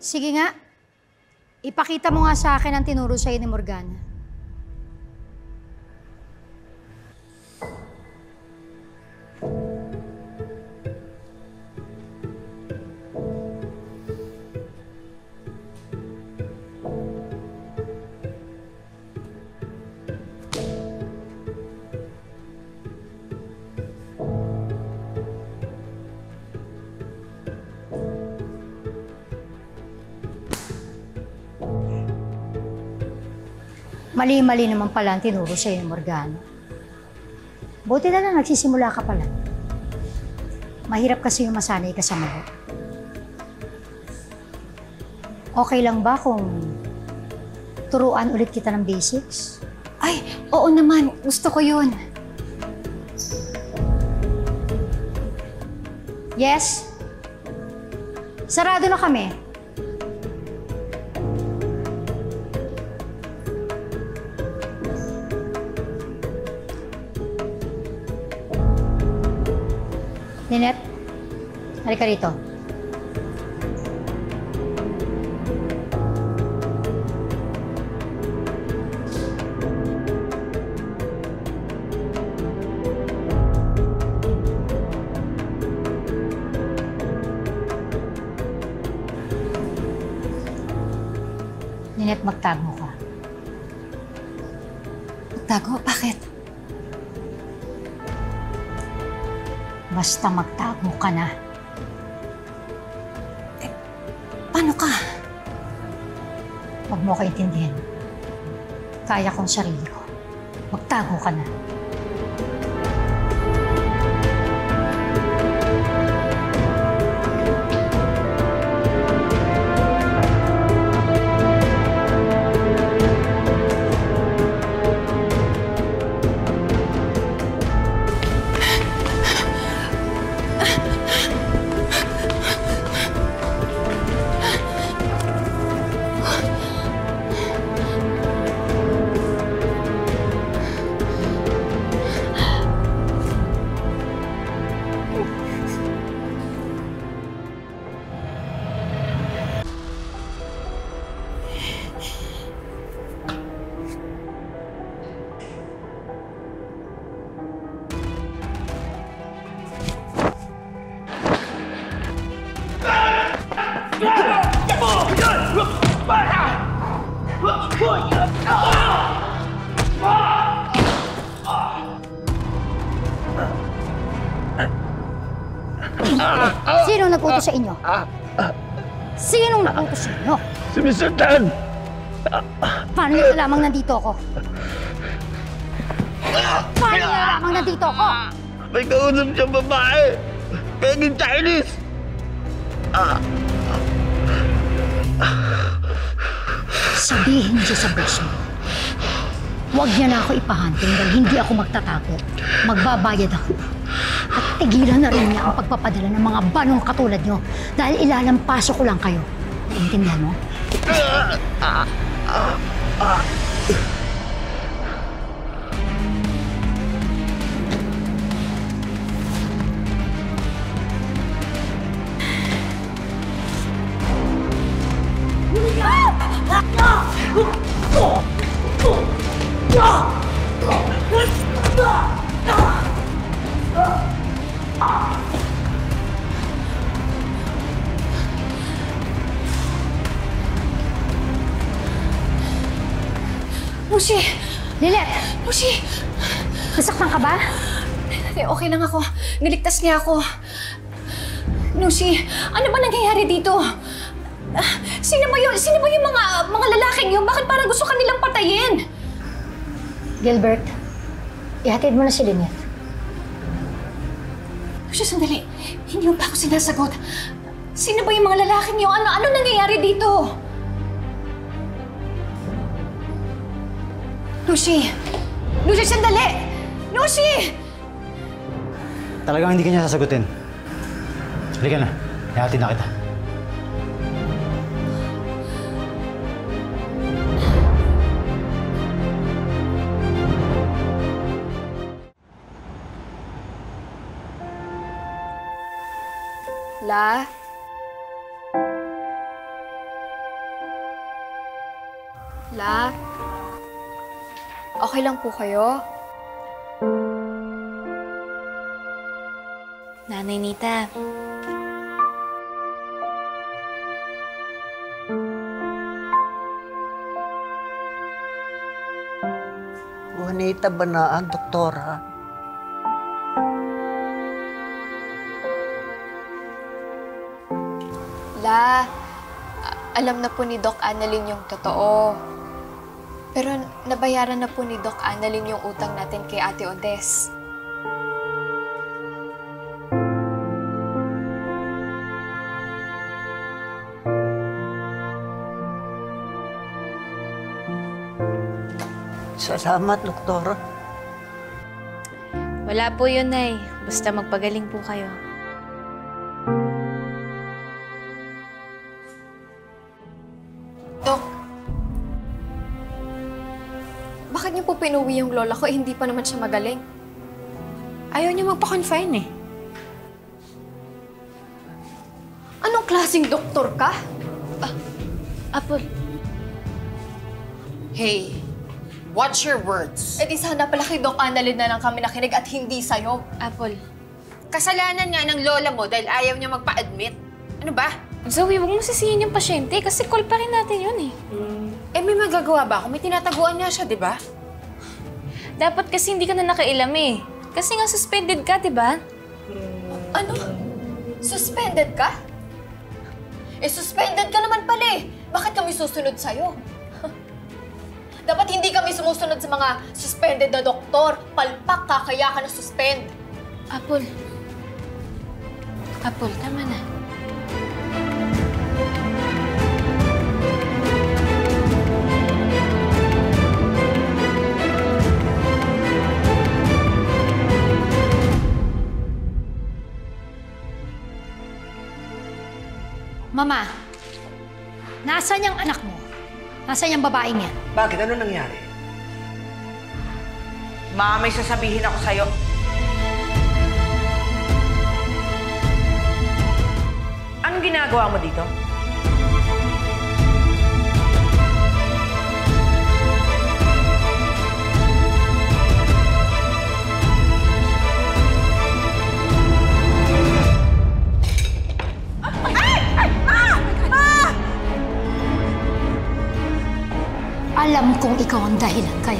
Sige nga. Ipakita mo nga sa akin ang tinuro sa'yo ni Morgana. Mali-mali naman pala ang tinuro sa'yo ni Morgana. Buti na lang nagsisimula ka pala. Mahirap kasi yung masanay ka sa mali. Okay lang ba kung turuan ulit kita ng basics? Ay, oo naman. Gusto ko yun. Yes? Sarado na kami. Ninette, halika rito. Ninette, magtago ka. Magtago? Bakit? Basta magtago ka na. Paano ka? Huwag mo kaintindihan. Kaya kong sarili ko. Magtago ka na. Sinong nag-utos sa inyo? Sinong nag-utos sa inyo? Si Mr. Tan! Paano niyo alamang nandito ako? Paano niyo alamang nandito ako? May kausap siyang babae! Peging Chinese! Sabihin niyo sa boss mo. Huwag niya na ako ipahunting dahil hindi ako magtatago. Magbabayad ako. At tigilan na rin niya ang pagpapadala ng mga banong katulad niyo dahil ilalampaso ko lang kayo. Naiintindihan mo? Lucy! Lynette! Lucy! Nasaktan ka ba? Okay lang ako. Niligtas niya ako. Lucy, ano ba nangyayari dito? Sino ba yung mga lalaking yun? Bakit parang gusto kanilang patayin? Gilbert, ihatid mo na si Lynette. Lucy, sandali. Hindi mo pa ako sinasagot. Sino ba yung mga lalaking yun? Ano nangyayari dito? Lucy! Lucy, sandali! Lucy! Talagang hindi ka niya sasagutin. Halika na. Ihatid na kita. La, okay lang po kayo? Nanay Nita, Juanita Banaan, doktora. La, alam na po ni Doc Annalyn yung totoo. Pero nabayaran na po ni Doc Annalyn yung utang natin kay Ate Odess. Salamat, doktora. wala po yun, Nay. Basta magpagaling po kayo. Dok, bakit niyo po pinuwi yung lola ko? Eh, hindi pa naman siya magaling. Ayaw niya magpa-confine eh. Anong klaseng doktor ka? Apple, Hey, watch your words. Eh di sana pala kay Doc Annalyn na lang kami nakinig at hindi sa'yo. Apple. Kasalanan nga ng lola mo dahil ayaw niya magpa-admit. Ano ba? Zoe, huwag mong sisihin yung pasyente kasi call pa rin natin yun eh. Eh, may magagawa ba ako? May tinataguan niya siya, di ba? Dapat kasi hindi ka na nakailam eh. Kasi nga suspended ka, di ba? Ano? Suspended ka? Eh, suspended ka naman pala eh. Bakit kami susunod sa'yo? Dapat hindi kami sumusunod sa mga suspended na doktor. Palpak ka, kaya ka na-suspend. Apple. Apple, tama na. Mama, nasaan yung anak mo? Nasaan yung babaeng yan? Bakit? Ano nangyari? Ma, may sasabihin ako sa'yo. Anong ginagawa mo dito? Alam kong ikaw ang dahilan kaya